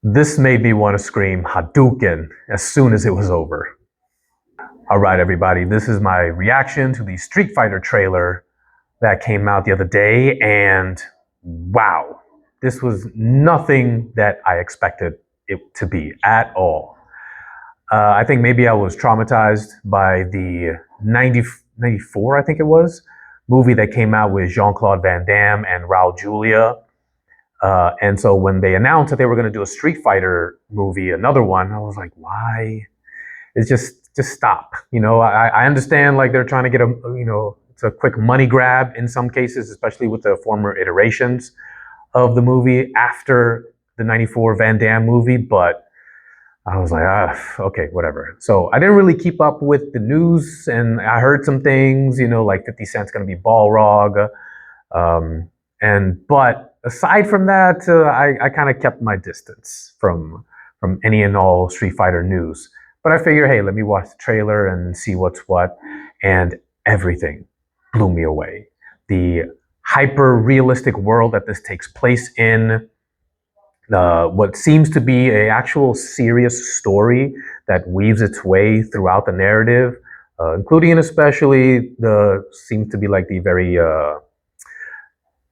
This made me want to scream Hadouken as soon as it was over. All right, everybody, this is my reaction to the Street Fighter trailer that came out the other day, and wow, this was nothing that I expected it to be at all. I think maybe I was traumatized by the 94, I think it was, movie that came out with Jean-Claude Van Damme and Raul Julia. And so when they announced that they were going to do a Street Fighter movie, another one, I was like, why? It's just stop. I understand like they're trying to get it's a quick money grab in some cases, especially with the former iterations of the movie after the 94 Van Damme movie, but I was like, okay, whatever. So I didn't really keep up with the news, and I heard some things, like 50 Cent's going to be Balrog. But aside from that, I kind of kept my distance from any and all Street Fighter news. But I figure, hey, let me watch the trailer and see what's what. And everything blew me away. The hyper realistic world that this takes place in, what seems to be an actual serious story that weaves its way throughout the narrative, including and especially seems to be like the very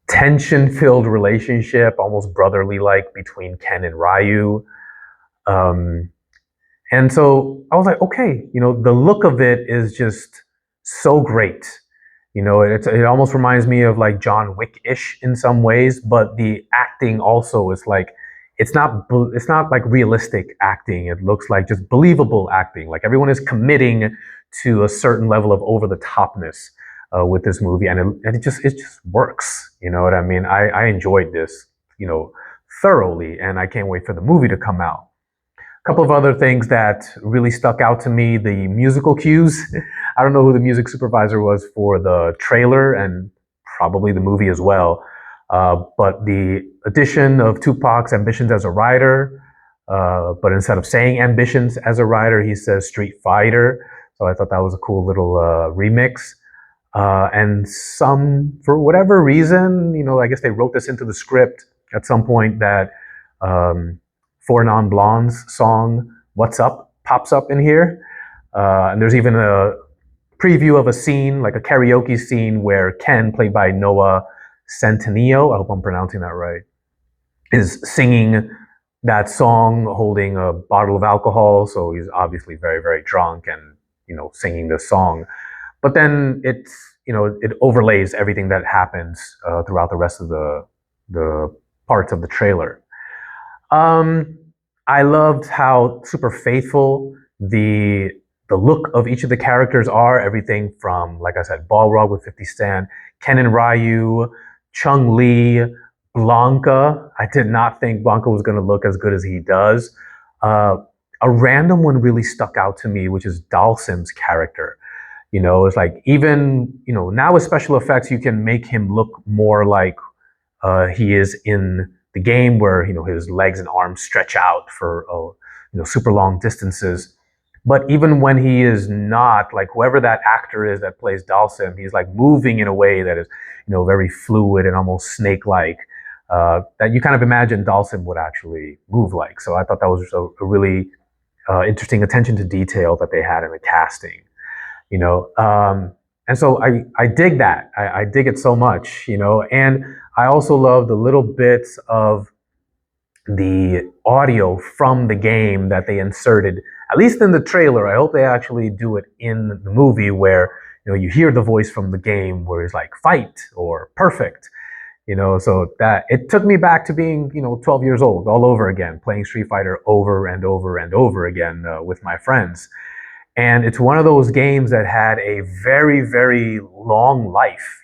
tension-filled relationship, almost brotherly-like, between Ken and Ryu. And so I was like, okay, the look of it is just so great. It almost reminds me of like John Wick-ish in some ways, but the acting also is like, it's not like realistic acting. It looks like just believable acting. Like everyone is committing to a certain level of over the topness with this movie, and it just works. You know what I mean? I enjoyed this, thoroughly, and I can't wait for the movie to come out. A couple of other things that really stuck out to me: the musical cues. I don't know who the music supervisor was for the trailer and probably the movie as well. But the addition of Tupac's ambitions as a writer, but instead of saying ambitions as a writer, he says Street Fighter. So I thought that was a cool little remix. And for whatever reason, I guess they wrote this into the script at some point that Four Non Blondes song, What's Up, pops up in here. And there's even a preview of a scene, like a karaoke scene, where Ken, played by Noah Centineo, I hope I'm pronouncing that right, is singing that song holding a bottle of alcohol. So he's obviously very, very drunk and, singing this song. But then it overlays everything that happens throughout the rest of the parts of the trailer. I loved how super faithful the look of each of the characters are. Everything from, like I said, Balrog with 50 Cent, Ken and Ryu, Chun-Li, Blanka. I did not think Blanka was going to look as good as he does. A random one really stuck out to me, which is Dalsim's character. It's like, even, now with special effects, you can make him look more like he is in the game, where, his legs and arms stretch out for, super long distances. But even when he is not, like, whoever that actor is that plays Dalsim, he's like moving in a way that is, very fluid and almost snake-like, that you kind of imagine Dalsim would actually move like. So I thought that was a really interesting attention to detail that they had in the casting. And so I dig that. I dig it so much, and I also love the little bits of the audio from the game that they inserted, at least in the trailer. I hope they actually do it in the movie, where, you hear the voice from the game where it's like fight or perfect, so that it took me back to being, 12 years old all over again, playing Street Fighter over and over and over again with my friends. And it's one of those games that had a very, very long life,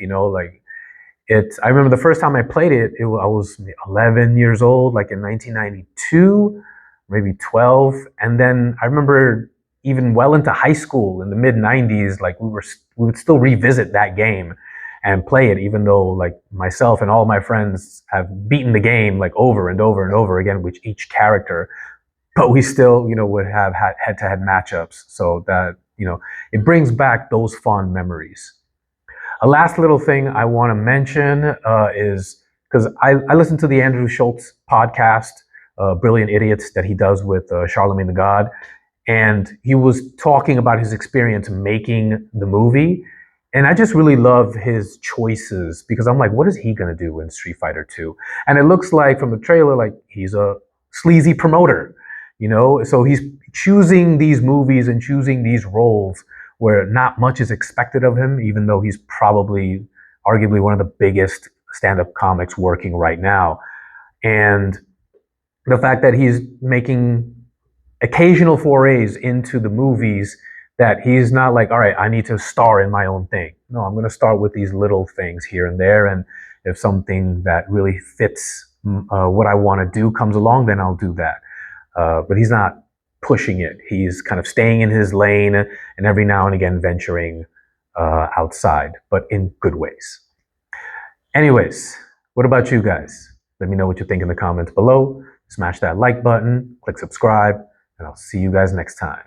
I remember the first time I played it, I was 11 years old, like in 1992, maybe 12. And then I remember even well into high school in the mid 90s, like we would still revisit that game and play it, even though like myself and all my friends have beaten the game like over and over and over again with each character. But we still, would have had head-to-head matchups. So that, it brings back those fond memories. A last little thing I want to mention is, because I listened to the Andrew Schultz podcast Brilliant Idiots that he does with Charlemagne the God. And he was talking about his experience making the movie. And I just really love his choices because I'm like, what is he going to do in Street Fighter 2? And it looks like from the trailer, like he's a sleazy promoter, you know? So he's choosing these movies and choosing these roles where not much is expected of him, even though he's probably arguably one of the biggest stand-up comics working right now. And the fact that he's making occasional forays into the movies, that he's not like, all right, I need to star in my own thing. No, I'm going to start with these little things here and there. And if something that really fits what I want to do comes along, then I'll do that. But he's not pushing it. He's kind of staying in his lane and every now and again venturing outside, but in good ways. Anyways, what about you guys? Let me know what you think in the comments below. Smash that like button, click subscribe, and I'll see you guys next time.